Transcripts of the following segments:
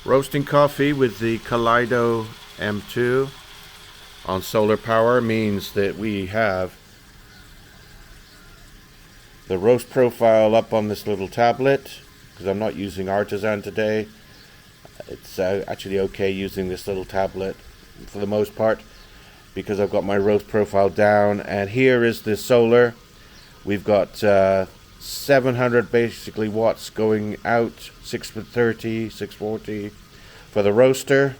Roasting coffee with the Kaleido M2 on solar power means that we have the roast profile up on this little tablet, because I'm not using Artisan today. It's actually okay using this little tablet for the most part, because I've got my roast profile down. And here is the solar. We've got 700 basically watts going out, 630, 640 for the roaster,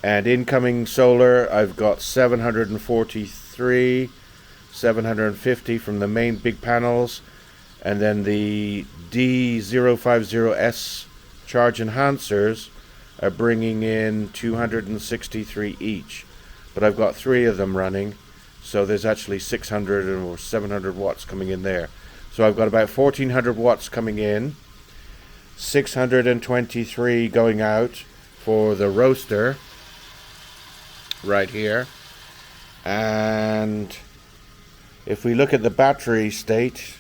and incoming solar I've got 743, 750 from the main big panels, and then the D050S charge enhancers are bringing in 263 each, but I've got 3 of them running, so there's actually 600 or 700 watts coming in there. So I've got about 1400 watts coming in, 623 going out for the roaster right here. And if we look at the battery state,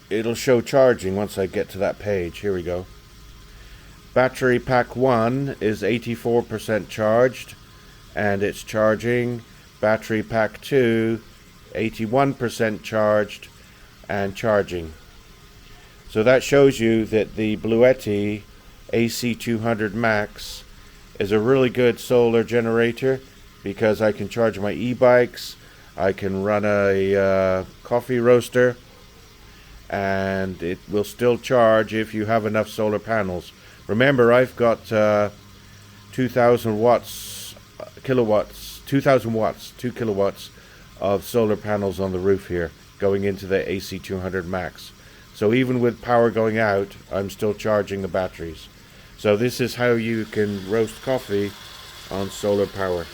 it'll show charging once I get to that page. Here we go. Battery pack 1 is 84% charged and it's charging. Battery pack 2, 81% charged and charging. So that shows you that the Bluetti AC200Max is a really good solar generator, because I can charge my e-bikes, I can run a coffee roaster, and it will still charge if you have enough solar panels. Remember, I've got 2,000 watts, 2 kilowatts of solar panels on the roof here going into the AC200Max. So even with power going out, I'm still charging the batteries. So this is how you can roast coffee on solar power.